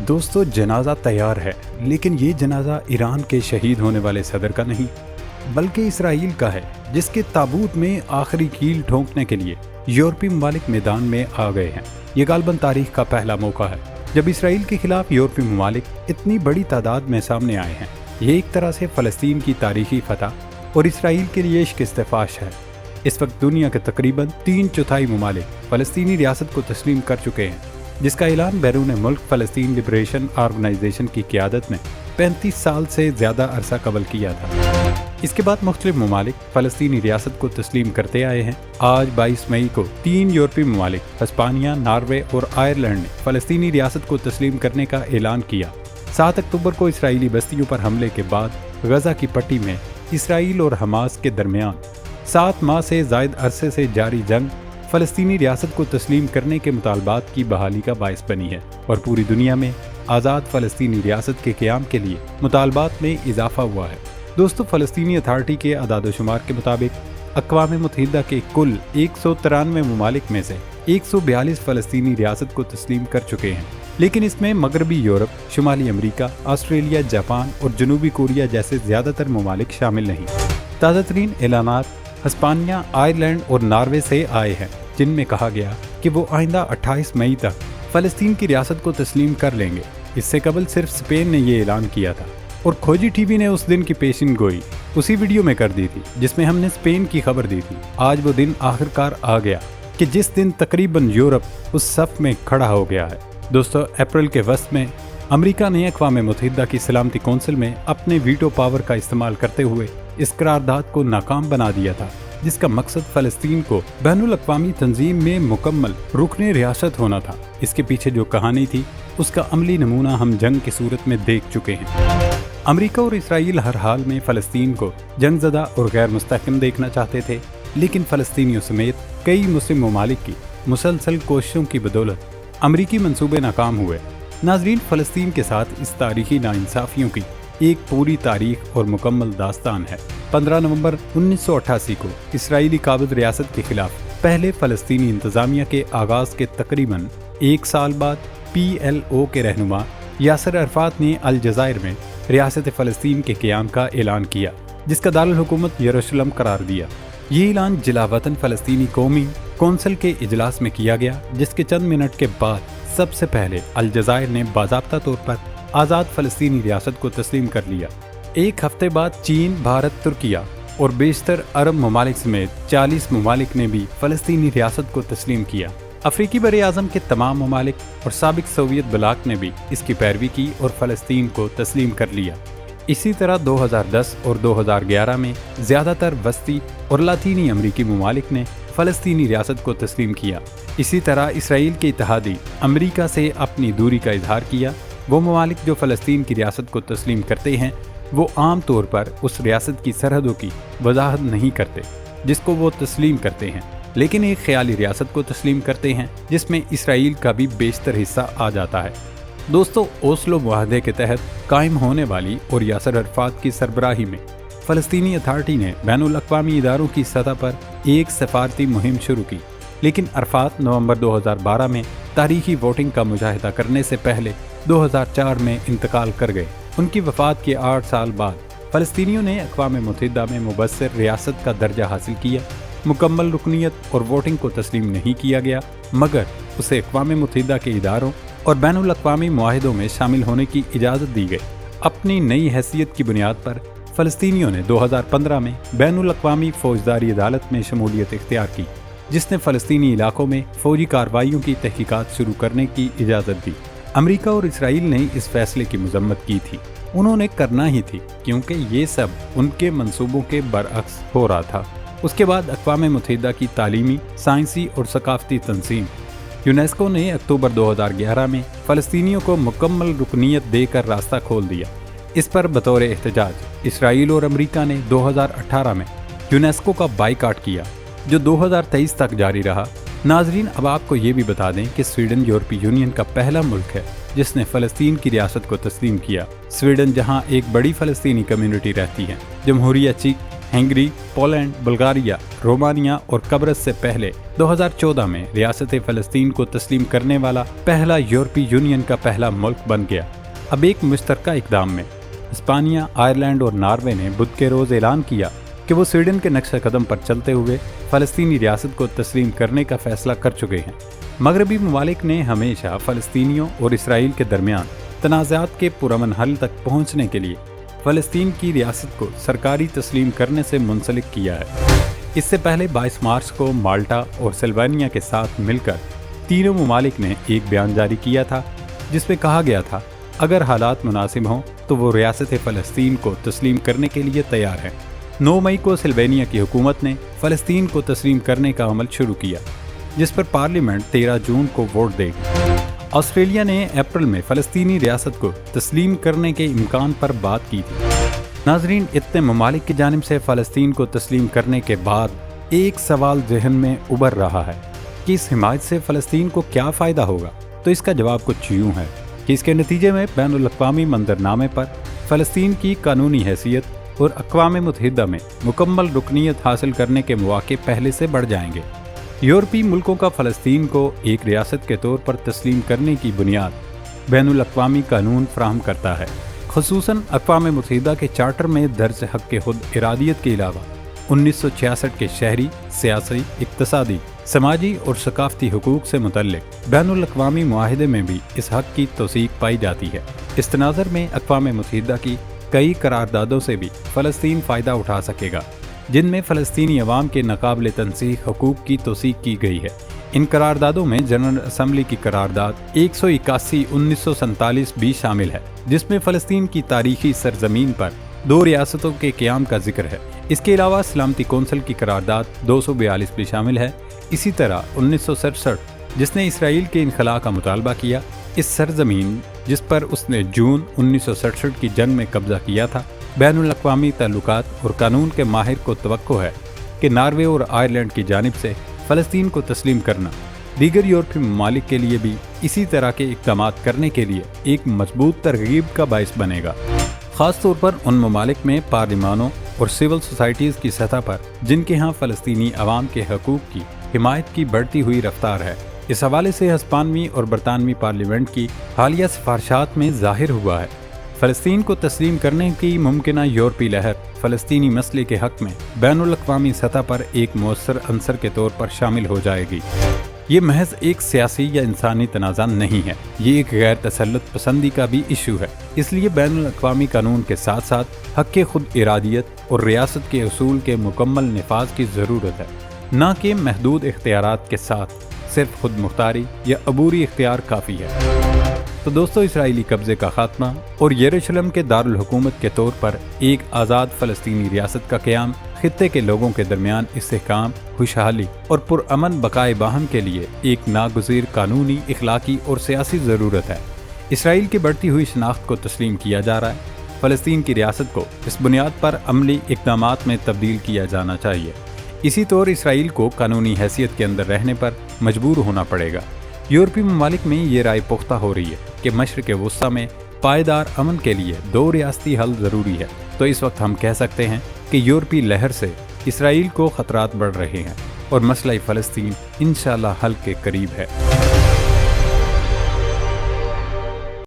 دوستو جنازہ تیار ہے، لیکن یہ جنازہ ایران کے شہید ہونے والے صدر کا نہیں بلکہ اسرائیل کا ہے، جس کے تابوت میں آخری کیل ٹھونکنے کے لیے یورپی ممالک میدان میں آ گئے ہیں۔ یہ غالباً تاریخ کا پہلا موقع ہے جب اسرائیل کے خلاف یورپی ممالک اتنی بڑی تعداد میں سامنے آئے ہیں۔ یہ ایک طرح سے فلسطین کی تاریخی فتح اور اسرائیل کے لیے عشق استفاش ہے۔ اس وقت دنیا کے تقریباً 3/4 ممالک فلسطینی ریاست کو تسلیم کر چکے ہیں، جس کا اعلان بیرون ملک فلسطین لبریشن آرگنائزیشن کی قیادت نے 35 سال سے زیادہ عرصہ قبل کیا تھا۔ اس کے بعد مختلف ممالک فلسطینی ریاست کو تسلیم کرتے آئے ہیں۔ آج 22 مئی کو 3 یورپی ممالک ہسپانیہ، ناروے اور آئرلینڈ نے فلسطینی ریاست کو تسلیم کرنے کا اعلان کیا۔ 7 اکتوبر کو اسرائیلی بستیوں پر حملے کے بعد غزہ کی پٹی میں اسرائیل اور حماس کے درمیان 7 ماہ سے زائد عرصے سے جاری جنگ فلسطینی ریاست کو تسلیم کرنے کے مطالبات کی بحالی کا باعث بنی ہے اور پوری دنیا میں آزاد فلسطینی ریاست کے قیام کے لیے مطالبات میں اضافہ ہوا ہے۔ دوستو، فلسطینی اتھارٹی کے اعداد و شمار کے مطابق اقوام متحدہ کے کل 193 ممالک میں سے 142 فلسطینی ریاست کو تسلیم کر چکے ہیں، لیکن اس میں مغربی یورپ، شمالی امریکہ، آسٹریلیا، جاپان اور جنوبی کوریا جیسے زیادہ تر ممالک شامل نہیں۔ تازہ ترین اعلانات ہسپانیہ، آئرلینڈ اور ناروے سے آئے ہیں، جن میں کہا گیا کہ وہ آئندہ 28 مئی تک فلسطین کی ریاست کو تسلیم کر لیں گے۔ اس سے قبل صرف اسپین نے یہ اعلان کیا تھا اور کھوجی ٹی وی نے اس دن کی پیشن گوئی اسی ویڈیو میں کر دی تھی جس میں ہم نے اسپین کی خبر دی تھی۔ آج وہ دن آخرکار آ گیا کہ جس دن تقریباً یورپ اس صف میں کھڑا ہو گیا ہے۔ دوستو، اپریل کے وسط میں امریکہ نے اقوام متحدہ کی سلامتی کونسل میں اپنے ویٹو پاور کا استعمال کرتے ہوئے اس قرارداد کو ناکام بنا دیا تھا، جس کا مقصد فلسطین کو بین الاقوامی تنظیم میں مکمل رکن ریاست ہونا تھا۔ اس کے پیچھے جو کہانی تھی اس کا عملی نمونہ ہم جنگ کی صورت میں دیکھ چکے ہیں۔ امریکہ اور اسرائیل ہر حال میں فلسطین کو جنگ زدہ اور غیر مستحکم دیکھنا چاہتے تھے، لیکن فلسطینیوں سمیت کئی مسلم ممالک کی مسلسل کوششوں کی بدولت امریکی منصوبے ناکام ہوئے۔ ناظرین، فلسطین کے ساتھ اس تاریخی ناانصافیوں کی ایک پوری تاریخ اور مکمل داستان ہے۔ 15 نومبر 1988 کو اسرائیلی قابض ریاست کے خلاف پہلے فلسطینی انتظامیہ کے آغاز کے تقریباً 1 سال بعد PLO کے رہنما یاسر عرفات نے الجزائر میں ریاست فلسطین کے قیام کا اعلان کیا، جس کا دارالحکومت یروشلم قرار دیا۔ یہ اعلان جلا وطن فلسطینی قومی کونسل کے اجلاس میں کیا گیا، جس کے چند منٹ کے بعد سب سے پہلے الجزائر نے باضابطہ طور پر آزاد فلسطینی ریاست کو تسلیم کر لیا۔ ایک ہفتے بعد چین، بھارت، ترکیہ اور بیشتر عرب ممالک سمیت 40 ممالک نے بھی فلسطینی ریاست کو تسلیم کیا۔ افریقی بر اعظم کے تمام ممالک اور سابق سوویت بلاک نے بھی اس کی پیروی کی اور فلسطین کو تسلیم کر لیا۔ اسی طرح 2010 اور 2011 میں زیادہ تر وسطی اور لاطینی امریکی ممالک نے فلسطینی ریاست کو تسلیم کیا۔ اسی طرح اسرائیل کے اتحادی امریکہ سے اپنی دوری کا اظہار کیا۔ وہ ممالک جو فلسطین کی ریاست کو تسلیم کرتے ہیں، وہ عام طور پر اس ریاست کی سرحدوں کی وضاحت نہیں کرتے جس کو وہ تسلیم کرتے ہیں، لیکن ایک خیالی ریاست کو تسلیم کرتے ہیں جس میں اسرائیل کا بھی بیشتر حصہ آ جاتا ہے۔ دوستو، اوسلو معاہدے کے تحت قائم ہونے والی اور یاسر عرفات کی سربراہی میں فلسطینی اتھارٹی نے بین الاقوامی اداروں کی سطح پر ایک سفارتی مہم شروع کی، لیکن عرفات نومبر 2012 میں تاریخی ووٹنگ کا مشاہدہ کرنے سے پہلے 2004 میں انتقال کر گئے۔ ان کی وفات کے 8 سال بعد فلسطینیوں نے اقوام متحدہ میں مبصر ریاست کا درجہ حاصل کیا۔ مکمل رکنیت اور ووٹنگ کو تسلیم نہیں کیا گیا، مگر اسے اقوام متحدہ کے اداروں اور بین الاقوامی معاہدوں میں شامل ہونے کی اجازت دی گئی۔ اپنی نئی حیثیت کی بنیاد پر فلسطینیوں نے 2015 میں بین الاقوامی فوجداری عدالت میں شمولیت اختیار کی، جس نے فلسطینی علاقوں میں فوجی کارروائیوں کی تحقیقات شروع کرنے کی اجازت دی۔ امریکہ اور اسرائیل نے اس فیصلے کی مذمت کی تھی۔ انہوں نے کرنا ہی تھی، کیونکہ یہ سب ان کے منصوبوں کے برعکس ہو رہا تھا۔ اس کے بعد اقوام متحدہ کی تعلیمی، سائنسی اور ثقافتی تنظیم یونیسکو نے اکتوبر 2011 میں فلسطینیوں کو مکمل رکنیت دے کر راستہ کھول دیا۔ اس پر بطور احتجاج اسرائیل اور امریکہ نے 2018 میں یونیسکو کا بائیکاٹ کیا، جو 2023 تک جاری رہا۔ ناظرین، اب آپ کو یہ بھی بتا دیں کہ سویڈن یورپی یونین کا پہلا ملک ہے جس نے فلسطین کی ریاست کو تسلیم کیا۔ سویڈن، جہاں ایک بڑی فلسطینی کمیونٹی رہتی ہے، جمہوریہ چیک، ہنگری، پولینڈ، بلغاریہ، رومانیہ اور قبرص سے پہلے 2014 میں ریاست فلسطین کو تسلیم کرنے والا پہلا یورپی یونین کا پہلا ملک بن گیا۔ اب ایک مشترکہ اقدام میں اسپانیہ، آئرلینڈ اور ناروے نے بدھ کے روز اعلان کیا کہ وہ سویڈن کے نقشہ قدم پر چلتے ہوئے فلسطینی ریاست کو تسلیم کرنے کا فیصلہ کر چکے ہیں۔ مغربی ممالک نے ہمیشہ فلسطینیوں اور اسرائیل کے درمیان تنازعات کے پرامن حل تک پہنچنے کے لیے فلسطین کی ریاست کو سرکاری تسلیم کرنے سے منسلک کیا ہے۔ اس سے پہلے 22 مارچ کو مالٹا اور سلوینیا کے ساتھ مل کر تینوں ممالک نے ایک بیان جاری کیا تھا، جس میں کہا گیا تھا اگر حالات مناسب ہوں تو وہ ریاست فلسطین کو تسلیم کرنے کے لیے تیار ہیں۔ 9 مئی کو سلوینیا کی حکومت نے فلسطین کو تسلیم کرنے کا عمل شروع کیا، جس پر پارلیمنٹ 13 جون کو ووٹ دے گی۔ آسٹریلیا نے اپریل میں فلسطینی ریاست کو تسلیم کرنے کے امکان پر بات کی تھی۔ ناظرین، اتنے ممالک کی جانب سے فلسطین کو تسلیم کرنے کے بعد ایک سوال ذہن میں ابھر رہا ہے کہ اس حمایت سے فلسطین کو کیا فائدہ ہوگا؟ تو اس کا جواب کچھ یوں ہے کہ اس کے نتیجے میں بین الاقوامی منظرنامے پر فلسطین کی قانونی حیثیت اور اقوام متحدہ میں مکمل رکنیت حاصل کرنے کے مواقع پہلے سے بڑھ جائیں گے۔ یورپی ملکوں کا فلسطین کو ایک ریاست کے طور پر تسلیم کرنے کی بنیاد بین الاقوامی قانون فراہم کرتا ہے، خصوصاً اقوام متحدہ کے چارٹر میں درج حق خود ارادیت کے علاوہ 1966 کے شہری، سیاسی، اقتصادی، سماجی اور ثقافتی حقوق سے متعلق بین الاقوامی معاہدے میں بھی اس حق کی توثیق پائی جاتی ہے۔ اس تناظر میں اقوام متحدہ کی کئی قراردادوں سے بھی فلسطین فائدہ اٹھا سکے گا، جن میں فلسطینی عوام کے ناقابل تنسیق حقوق کی توثیق کی گئی ہے۔ ان قراردادوں میں جنرل اسمبلی کی قرارداد 181/1947 بھی شامل ہے، جس میں فلسطین کی تاریخی سرزمین پر 2 ریاستوں کے قیام کا ذکر ہے۔ اس کے علاوہ سلامتی کونسل کی قرارداد 242 بھی شامل ہے۔ اسی طرح 1967 جس نے اسرائیل کے انخلاء کا مطالبہ کیا، اس سرزمین جس پر اس نے جون 1967 کی جنگ میں قبضہ کیا تھا، بین الاقوامی تعلقات اور قانون کے ماہر کو توقع ہے کہ ناروے اور آئرلینڈ کی جانب سے فلسطین کو تسلیم کرنا دیگر یورپی ممالک کے لیے بھی اسی طرح کے اقدامات کرنے کے لیے ایک مضبوط ترغیب کا باعث بنے گا، خاص طور پر ان ممالک میں پارلیمانوں اور سول سوسائٹیز کی سطح پر جن کے ہاں فلسطینی عوام کے حقوق کی حمایت کی بڑھتی ہوئی رفتار ہے۔ اس حوالے سے ہسپانوی اور برطانوی پارلیمنٹ کی حالیہ سفارشات میں ظاہر ہوا ہے فلسطین کو تسلیم کرنے کی ممکنہ یورپی لہر فلسطینی مسئلے کے حق میں بین الاقوامی سطح پر ایک مؤثر عنصر کے طور پر شامل ہو جائے گی۔ یہ محض ایک سیاسی یا انسانی تنازع نہیں ہے، یہ ایک غیر تسلط پسندی کا بھی ایشو ہے۔ اس لیے بین الاقوامی قانون کے ساتھ ساتھ حق خود ارادیت اور ریاست کے اصول کے مکمل نفاذ کی ضرورت ہے، نہ کہ محدود اختیارات کے ساتھ صرف خود مختاری یا عبوری اختیار کافی ہے۔ تو دوستو، اسرائیلی قبضے کا خاتمہ اور یروشلم کے دارالحکومت کے طور پر ایک آزاد فلسطینی ریاست کا قیام خطے کے لوگوں کے درمیان استحکام، خوشحالی اور پرامن بقائے باہم کے لیے ایک ناگزیر قانونی، اخلاقی اور سیاسی ضرورت ہے۔ اسرائیل کی بڑھتی ہوئی شناخت کو تسلیم کیا جا رہا ہے۔ فلسطین کی ریاست کو اس بنیاد پر عملی اقدامات میں تبدیل کیا جانا چاہیے۔ اسی طور اسرائیل کو قانونی حیثیت کے اندر رہنے پر مجبور ہونا پڑے گا۔ یورپی ممالک میں یہ رائے پختہ ہو رہی ہے کہ مشرق وسطیٰ میں پائیدار امن کے لیے 2 ریاستی حل ضروری ہے۔ تو اس وقت ہم کہہ سکتے ہیں کہ یورپی لہر سے اسرائیل کو خطرات بڑھ رہے ہیں اور مسئلہ فلسطین انشاءاللہ حل کے قریب ہے۔